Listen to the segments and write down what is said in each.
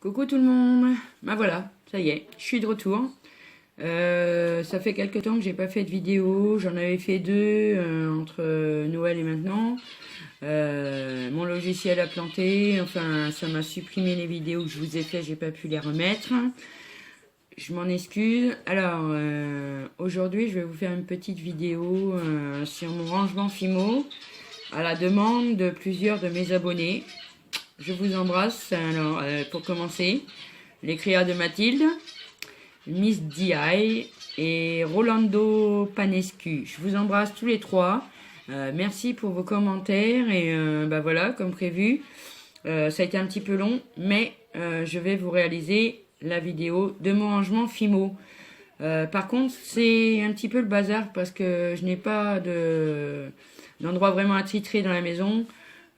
Coucou tout le monde. Ben voilà, ça y est, je suis de retour. Ça fait quelques temps que j'ai pas fait de vidéo. J'en avais fait deux entre Noël et maintenant. Mon logiciel a planté. Enfin, ça m'a supprimé les vidéos que je vous ai fait. J'ai pas pu les remettre. Je m'en excuse. Alors, aujourd'hui, je vais vous faire une petite vidéo sur mon rangement Fimo à la demande de plusieurs de mes abonnés. Je vous embrasse. Alors, pour commencer, les créas de Mathilde, Miss DI et Rolando Panescu. Je vous embrasse tous les trois. Merci pour vos commentaires et bah voilà, comme prévu, ça a été un petit peu long, mais je vais vous réaliser la vidéo de mon rangement Fimo. Par contre, c'est un petit peu le bazar parce que je n'ai pas d'endroit vraiment attitré dans la maison.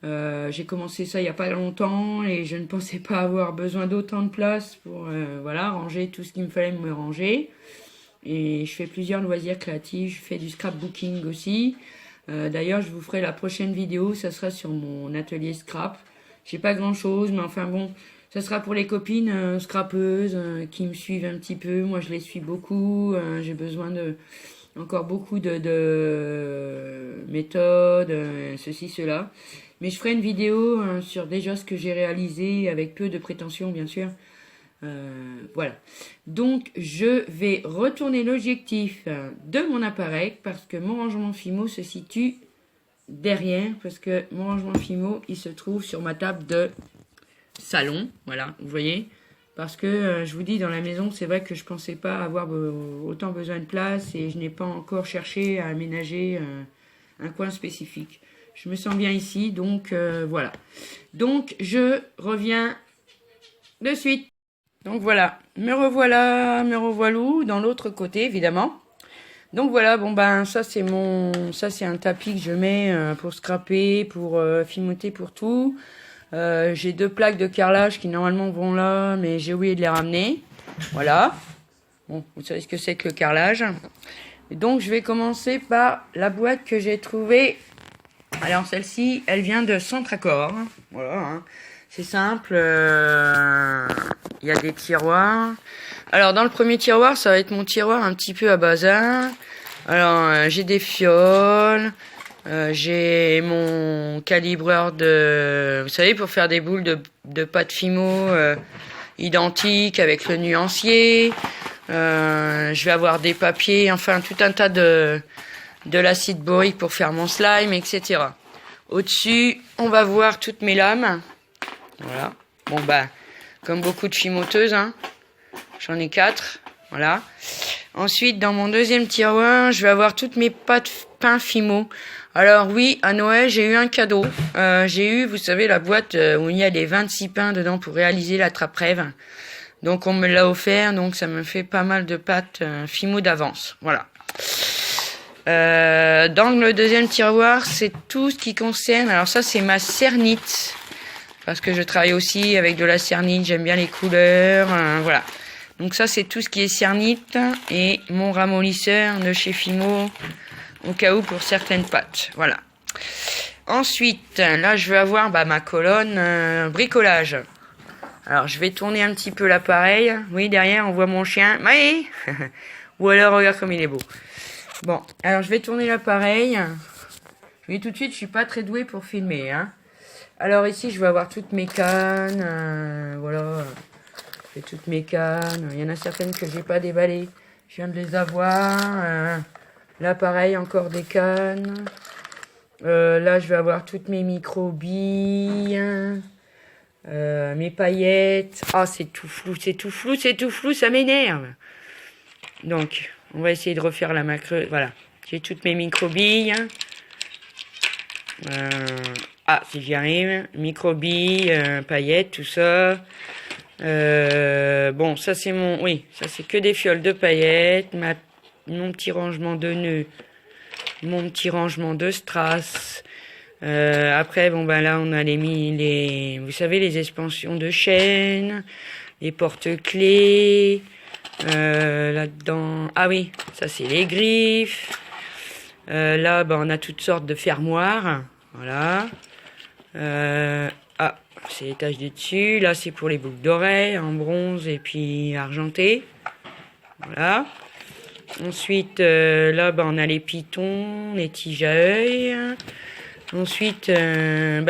J'ai commencé ça il n'y a pas longtemps et je ne pensais pas avoir besoin d'autant de place pour voilà, ranger tout ce qu'il me fallait me ranger. Et je fais plusieurs loisirs créatifs, je fais du scrapbooking aussi. D'ailleurs, je vous ferai la prochaine vidéo, ça sera sur mon atelier scrap. J'ai pas grand chose, mais enfin bon, ça sera pour les copines scrapeuses qui me suivent un petit peu. Moi, je les suis beaucoup. J'ai besoin de encore beaucoup de méthodes, ceci, cela. Mais je ferai une vidéo sur déjà ce que j'ai réalisé, avec peu de prétention, bien sûr. Voilà. Donc, je vais retourner l'objectif de mon appareil parce que mon rangement Fimo se situe derrière. Parce que mon rangement Fimo, il se trouve sur ma table de salon. Voilà, vous voyez. Parce que je vous dis, dans la maison, c'est vrai que je pensais pas avoir autant besoin de place et je n'ai pas encore cherché à aménager un coin spécifique. Je me sens bien ici, donc voilà. Donc, je reviens de suite. Donc voilà, me revoilà dans l'autre côté, évidemment. Donc voilà, bon ben ça c'est un tapis que je mets pour scraper, pour fimoter, pour tout. J'ai deux plaques de carrelage qui normalement vont là, mais j'ai oublié de les ramener. Voilà. Bon, vous savez ce que c'est que le carrelage. Et donc je vais commencer par la boîte que j'ai trouvée. Alors celle-ci, elle vient de Centre-Accord. Voilà. Hein. C'est simple. Il y a des tiroirs. Alors dans le premier tiroir, ça va être mon tiroir un petit peu à bazar. Alors j'ai des fioles. J'ai mon calibreur vous savez, pour faire des boules de pâte Fimo identiques avec le nuancier. Je vais avoir des papiers, enfin tout un tas de l'acide borique pour faire mon slime, etc. Au-dessus, on va voir toutes mes lames. Voilà. Bon bah, comme beaucoup de fimoteuses, hein. J'en ai 4. Voilà. Ensuite, dans mon deuxième tiroir, je vais avoir toutes mes pâtes pain Fimo. Alors oui, à Noël, j'ai eu un cadeau. J'ai eu, vous savez, la boîte où il y a les 26 pains dedans pour réaliser la trappe-rêve. Donc on me l'a offert, donc ça me fait pas mal de pâtes Fimo d'avance. Voilà. Dans le deuxième tiroir, c'est tout ce qui concerne... Alors ça, c'est ma cernite. Parce que je travaille aussi avec de la cernite, j'aime bien les couleurs. Voilà. Donc ça, c'est tout ce qui est cernite. Et mon ramollisseur de chez Fimo, au cas où pour certaines pâtes. Voilà. Ensuite, là, je vais avoir ma colonne bricolage. Alors, je vais tourner un petit peu l'appareil. Oui, derrière, on voit mon chien. Oui. Ou alors, regarde comme il est beau. Bon, alors je vais tourner l'appareil. Je vous dis tout de suite, je suis pas très douée pour filmer. Hein. Alors ici, je vais avoir toutes mes cannes. Voilà. J'ai toutes mes cannes. Il y en a certaines que j'ai pas déballées. Je viens de les avoir. Là, pareil, encore des cannes. Là, je vais avoir toutes mes micro-billes. Mes paillettes. Ah, c'est tout flou, ça m'énerve. Donc, on va essayer de refaire la macreuse. Voilà. J'ai toutes mes micro-billes. Si j'y arrive. Micro-billes, paillettes, tout ça. Bon, ça c'est ça c'est que des fioles de paillettes. Mon petit rangement de nœuds. Mon petit rangement de strass. Après, bon ben là on a vous savez, les expansions de chaînes. Les porte-clés. Là-dedans, ah oui, ça c'est les griffes. Là, on a toutes sortes de fermoirs. Voilà. c'est les taches du dessus. Là, c'est pour les boucles d'oreilles, en bronze et puis argenté. Voilà. Ensuite, là, on a les pitons, les tiges à œil. Ensuite,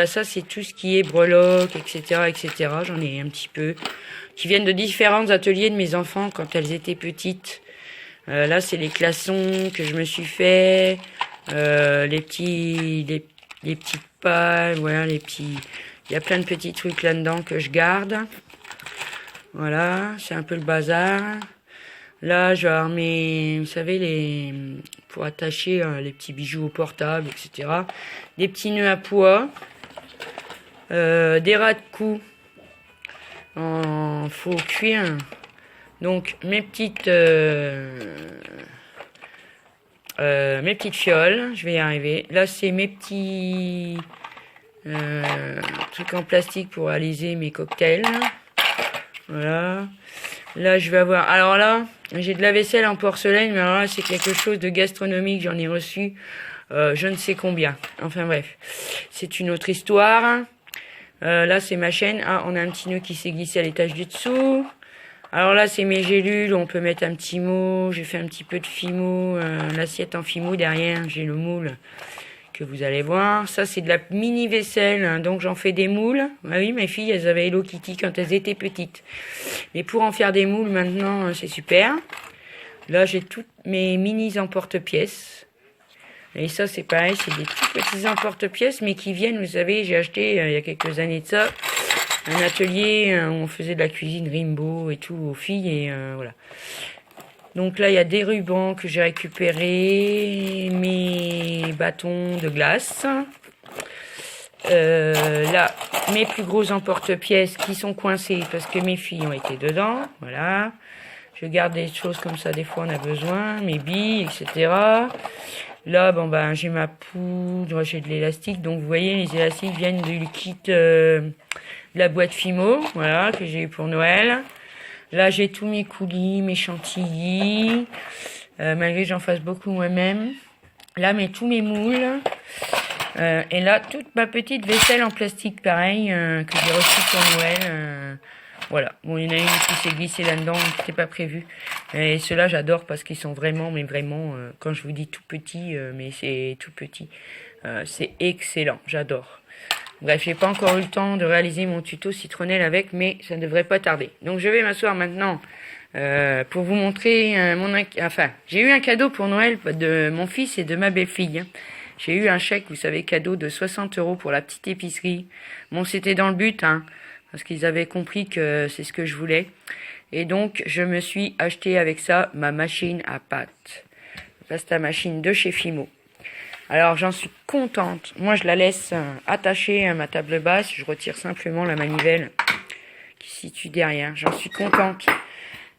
ça, c'est tout ce qui est breloques, etc., etc. J'en ai un petit peu. Qui viennent de différents ateliers de mes enfants quand elles étaient petites. Là, c'est les glaçons que je me suis fait. Les petites pailles, voilà, les petits... Il y a plein de petits trucs là-dedans que je garde. Voilà, c'est un peu le bazar. Là, je vais avoir mes, vous savez, pour attacher les petits bijoux au portable, etc. Des petits nœuds à pois. Des ras de cou en faux cuir. Donc, mes petites fioles, je vais y arriver. Là, c'est mes petits trucs en plastique pour réaliser mes cocktails. Voilà. Là, je vais avoir... Alors là, j'ai de la vaisselle en porcelaine, mais alors là, c'est quelque chose de gastronomique. J'en ai reçu je ne sais combien. Enfin bref, c'est une autre histoire. Là, c'est ma chaîne. Ah, on a un petit nœud qui s'est glissé à l'étage du dessous. Alors là, c'est mes gélules. On peut mettre un petit mot. J'ai fait un petit peu de fimo. L'assiette en fimo derrière. J'ai le moule que vous allez voir. Ça, c'est de la mini vaisselle, hein, donc j'en fais des moules. Ah oui, mes filles, elles avaient Hello Kitty quand elles étaient petites. Mais pour en faire des moules, maintenant, c'est super. Là, j'ai toutes mes minis emporte-pièces. Et ça, c'est pareil, c'est des tout petits emporte-pièces, mais qui viennent, vous savez, j'ai acheté, il y a quelques années de ça, un atelier où on faisait de la cuisine Rimbaud et tout aux filles, et voilà. Donc là, il y a des rubans que j'ai récupérés, mes bâtons de glace. Là, mes plus gros emporte-pièces qui sont coincés parce que mes filles ont été dedans. Voilà. Je garde des choses comme ça, des fois on a besoin. Mes billes, etc. Là, j'ai ma poudre, j'ai de l'élastique. Donc vous voyez, les élastiques viennent du kit de la boîte Fimo. Voilà, que j'ai eu pour Noël. Là, j'ai tous mes coulis, mes chantilly, malgré que j'en fasse beaucoup moi-même. Là, tous mes moules. Et là, toute ma petite vaisselle en plastique, pareil, que j'ai reçue pour Noël. Voilà. Bon, il y en a une qui s'est glissée là-dedans, c'était pas prévu. Et ceux-là, j'adore parce qu'ils sont vraiment, mais vraiment, quand je vous dis tout petit, mais c'est tout petit. C'est excellent, j'adore. Bref, j'ai pas encore eu le temps de réaliser mon tuto citronnelle avec, mais ça ne devrait pas tarder. Donc je vais m'asseoir maintenant pour vous montrer j'ai eu un cadeau pour Noël de mon fils et de ma belle-fille. J'ai eu un chèque, vous savez, cadeau de 60 € pour la petite épicerie. Bon, c'était dans le but, hein, parce qu'ils avaient compris que c'est ce que je voulais. Et donc, je me suis acheté avec ça ma machine à pâte. Pasta machine de chez Fimo. Alors, j'en suis contente. Moi, je la laisse attachée à ma table basse. Je retire simplement la manivelle qui se situe derrière. J'en suis contente.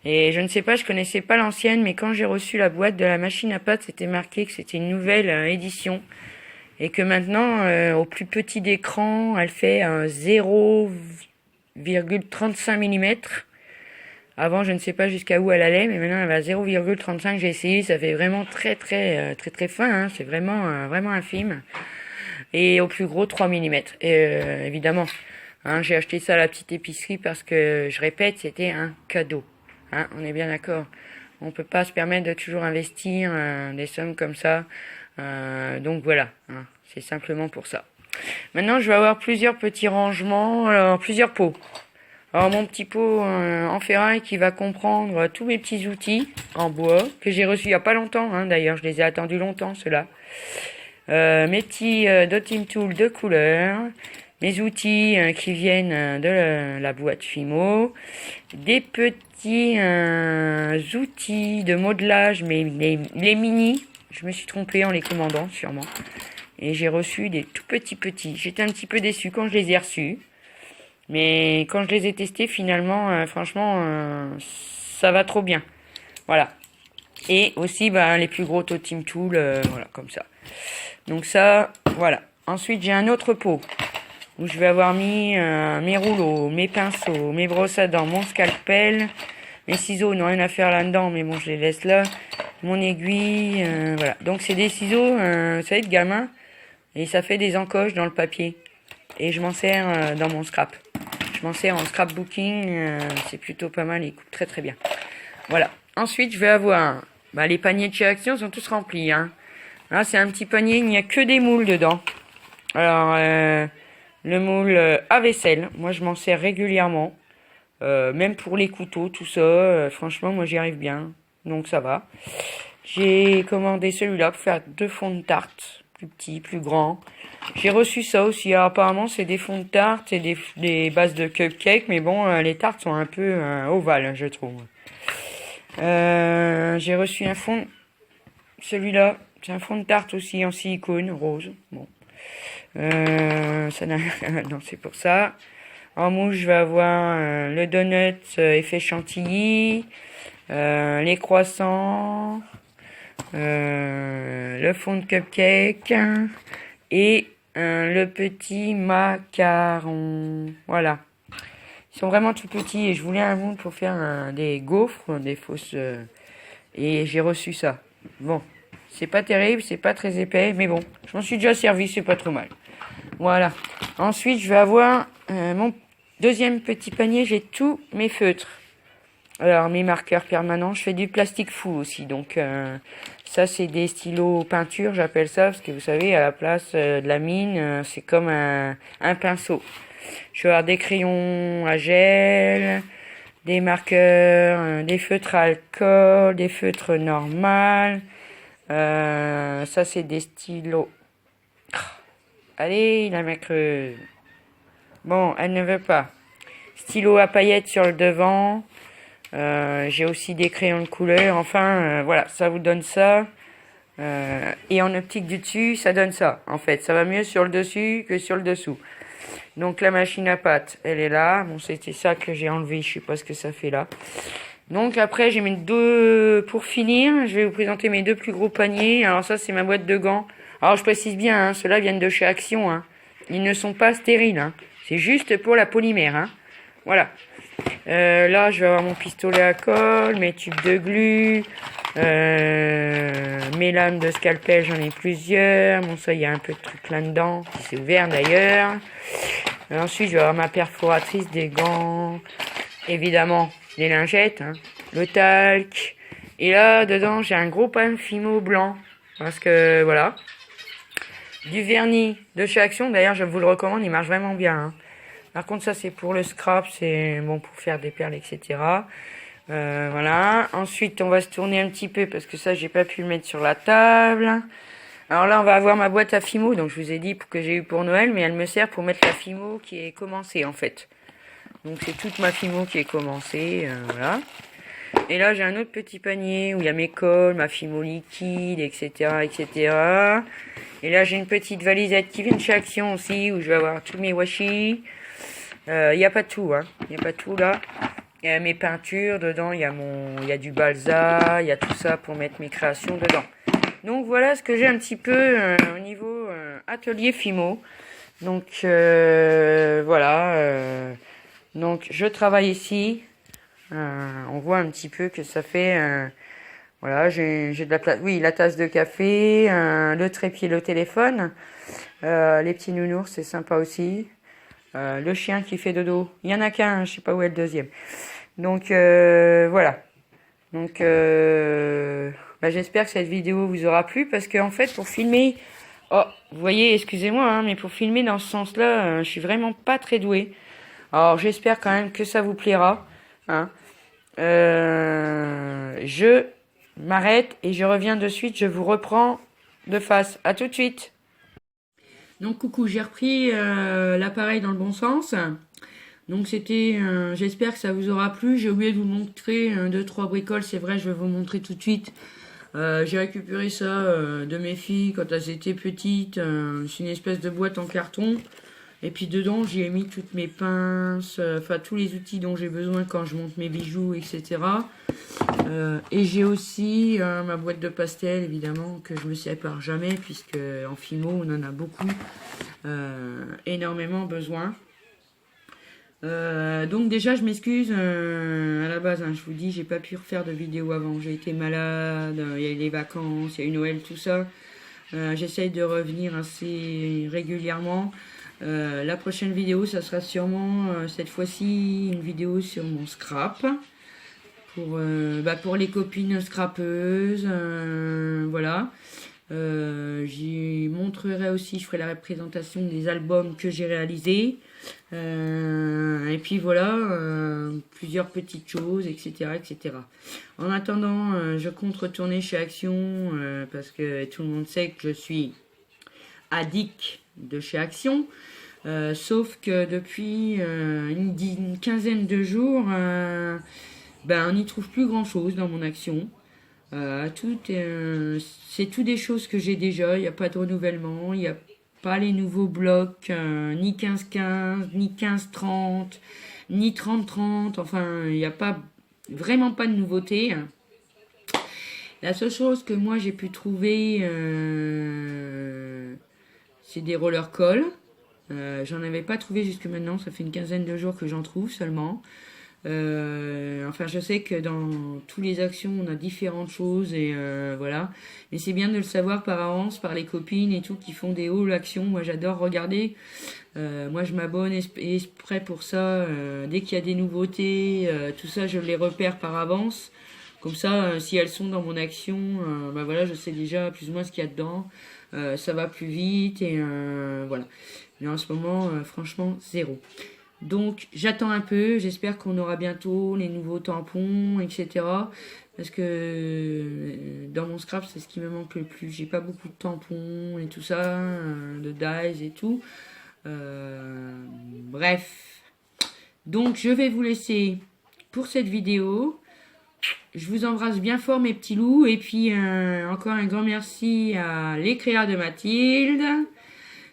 Et je ne sais pas, je connaissais pas l'ancienne, mais quand j'ai reçu la boîte de la machine à pâte, c'était marqué que c'était une nouvelle édition. Et que maintenant, au plus petit d'écran, elle fait 0,35 mm. Avant, je ne sais pas jusqu'à où elle allait, mais maintenant, elle va à 0,35. J'ai essayé, ça fait vraiment très fin, hein. C'est vraiment, vraiment infime. Et au plus gros, 3 mm. Et évidemment, hein, j'ai acheté ça à la petite épicerie parce que, je répète, c'était un cadeau. Hein, on est bien d'accord. On peut pas se permettre de toujours investir des sommes comme ça. Donc voilà, hein, c'est simplement pour ça. Maintenant, je vais avoir plusieurs petits rangements, alors plusieurs pots. Alors mon petit pot en ferraille qui va comprendre tous mes petits outils en bois que j'ai reçus il y a pas longtemps. Hein, d'ailleurs, je les ai attendus longtemps ceux-là. Mes petits dotting tools de couleur. Mes outils qui viennent de la boîte Fimo. Des petits outils de modelage, mais les mini. Je me suis trompée en les commandant, sûrement. Et j'ai reçu des tout petits. J'étais un petit peu déçue quand je les ai reçus. Mais quand je les ai testés, finalement, franchement, ça va trop bien. Voilà. Et aussi, les plus gros totem tools, voilà, comme ça. Donc ça, voilà. Ensuite, j'ai un autre pot où je vais avoir mis mes rouleaux, mes pinceaux, mes brosses à dents, mon scalpel, mes ciseaux, n'ont rien à faire là-dedans, mais bon, je les laisse là. Mon aiguille, voilà. Donc c'est des ciseaux, vous savez, de gamin, et ça fait des encoches dans le papier. et je m'en sers dans mon scrap. Je m'en sers en scrapbooking, c'est plutôt pas mal, il coupe très très bien. Voilà. Ensuite, je vais avoir... les paniers de chez Action sont tous remplis. Hein. Là, c'est un petit panier, il n'y a que des moules dedans. Alors, le moule à vaisselle, moi je m'en sers régulièrement. Même pour les couteaux, tout ça, franchement, moi j'y arrive bien. Donc ça va. J'ai commandé celui-là pour faire 2 fonds de tarte. Plus petits, plus grands. J'ai reçu ça aussi. Alors apparemment, c'est des fonds de tarte et des bases de cupcake. Mais bon, les tartes sont un peu ovales, je trouve. J'ai reçu un fond... Celui-là, c'est un fond de tarte aussi en silicone, rose. Bon. Ça n'a... non, c'est pour ça. En mousse, je vais avoir le donut effet chantilly, les croissants, le fond de cupcake et le petit macaron. Voilà. Ils sont vraiment tout petits et je voulais un moule pour faire des gaufres, des fausses... et j'ai reçu ça. Bon, c'est pas terrible, c'est pas très épais, mais bon, je m'en suis déjà servi, c'est pas trop mal. Voilà. Ensuite, je vais avoir mon deuxième petit panier, j'ai tous mes feutres. Alors, mes marqueurs permanents, je fais du plastique fou aussi. Donc, ça, c'est des stylos peinture, j'appelle ça, parce que vous savez, à la place de la mine, c'est comme un pinceau. Je vais avoir des crayons à gel, des marqueurs, des feutres à alcool, des feutres normales. Ça, c'est des stylos. Allez, la mec creuse. Bon, elle ne veut pas. Stylo à paillettes sur le devant. J'ai aussi des crayons de couleur. Enfin, voilà, ça vous donne ça. Et en optique du dessus, ça donne ça. En fait, ça va mieux sur le dessus que sur le dessous. Donc la machine à pâte, elle est là. Bon, c'était ça que j'ai enlevé. Je sais pas ce que ça fait là. Donc après, j'ai mes deux... Pour finir, je vais vous présenter mes 2 plus gros paniers. Alors ça, c'est ma boîte de gants. Alors je précise bien, hein, ceux-là viennent de chez Action. Hein. Ils ne sont pas stériles. Hein. C'est juste pour la polymère. Hein. Voilà. Là, je vais avoir mon pistolet à colle, mes tubes de glu, mes lames de scalpel, j'en ai plusieurs. Bon, ça, il y a un peu de trucs là-dedans. C'est ouvert d'ailleurs. Ensuite, je vais avoir ma perforatrice, des gants, évidemment, les lingettes, hein, le talc. Et là, dedans, j'ai un gros pan Fimo blanc. Parce que, voilà. Du vernis de chez Action, d'ailleurs, je vous le recommande, il marche vraiment bien. Hein. Par contre, ça, c'est pour le scrap, c'est bon pour faire des perles, etc. Voilà. Ensuite, on va se tourner un petit peu parce que ça, j'ai pas pu le mettre sur la table. Alors là, on va avoir ma boîte à Fimo. Donc, je vous ai dit que j'ai eu pour Noël, mais elle me sert pour mettre la Fimo qui est commencée, en fait. Donc, c'est toute ma Fimo qui est commencée. Voilà. Et là, j'ai un autre petit panier où il y a mes colles, ma Fimo liquide, etc., etc. Et là, j'ai une petite valisette qui vient de chez Action aussi, où je vais avoir tous mes washi. Il n'y a pas tout, hein. Il n'y a pas tout là. Il y a mes peintures dedans, il y a du balsa, il y a tout ça pour mettre mes créations dedans. Donc voilà ce que j'ai un petit peu au niveau atelier Fimo. Donc voilà. Donc je travaille ici. On voit un petit peu que ça fait... voilà, j'ai de la place. Oui, la tasse de café, le trépied, le téléphone. Les petits nounours, c'est sympa aussi. Le chien qui fait dodo. Il y en a qu'un, je sais pas où est le deuxième. Donc voilà. Donc j'espère que cette vidéo vous aura plu parce que en fait pour filmer, oh vous voyez, excusez-moi, hein, mais pour filmer dans ce sens-là, je suis vraiment pas très douée. Alors j'espère quand même que ça vous plaira. Hein. Je m'arrête et je reviens de suite. Je vous reprends de face. À tout de suite. Donc coucou, j'ai repris l'appareil dans le bon sens. Donc c'était, j'espère que ça vous aura plu. J'ai oublié de vous montrer 2-3 bricoles, c'est vrai, je vais vous montrer tout de suite. J'ai récupéré ça de mes filles quand elles étaient petites. C'est une espèce de boîte en carton. Et puis dedans, j'y ai mis toutes mes pinces, enfin tous les outils dont j'ai besoin quand je monte mes bijoux, etc. Et j'ai aussi ma boîte de pastel, évidemment, que je me sépare jamais, puisque en Fimo, on en a beaucoup, énormément besoin. Donc déjà, je m'excuse à la base, hein, je vous dis, j'ai pas pu refaire de vidéo avant. J'ai été malade, il y a eu les vacances, il y a eu Noël, tout ça. J'essaye de revenir assez régulièrement. La prochaine vidéo, ça sera sûrement cette fois-ci une vidéo sur mon scrap. Pour les copines scrapeuses, voilà. J'y montrerai aussi, je ferai la représentation des albums que j'ai réalisés. Et puis voilà, plusieurs petites choses, etc., etc. En attendant, je compte retourner chez Action parce que tout le monde sait que je suis addict de chez Action. Sauf que depuis une quinzaine de jours, on n'y trouve plus grand chose dans mon Action. C'est tout des choses que j'ai déjà, il n'y a pas de renouvellement, il n'y a pas les nouveaux blocs, ni 15-15, ni 15-30, ni 30-30, enfin il n'y a vraiment pas de nouveauté. La seule chose que moi j'ai pu trouver, c'est des roller coll. J'en avais pas trouvé jusque maintenant, ça fait une quinzaine de jours que j'en trouve seulement. Enfin, je sais que dans tous les actions, on a différentes choses et voilà. Mais c'est bien de le savoir par avance, par les copines et tout qui font des hauls actions. Moi, j'adore regarder. Moi, je m'abonne exprès pour ça. Dès qu'il y a des nouveautés, tout ça, je les repère par avance. Comme ça, si elles sont dans mon action, voilà, je sais déjà plus ou moins ce qu'il y a dedans. Ça va plus vite et voilà. Mais en ce moment, franchement, zéro. Donc j'attends un peu, j'espère qu'on aura bientôt les nouveaux tampons, etc. Parce que dans mon scrap, c'est ce qui me manque le plus. J'ai pas beaucoup de tampons et tout ça, de dies et tout. Bref. Donc je vais vous laisser pour cette vidéo. Je vous embrasse bien fort mes petits loups. Et puis encore un grand merci à l'écrire de Mathilde,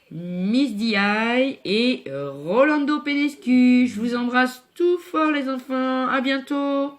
Miss DI et Rolando Penescu. Je vous embrasse tout fort les enfants. À bientôt.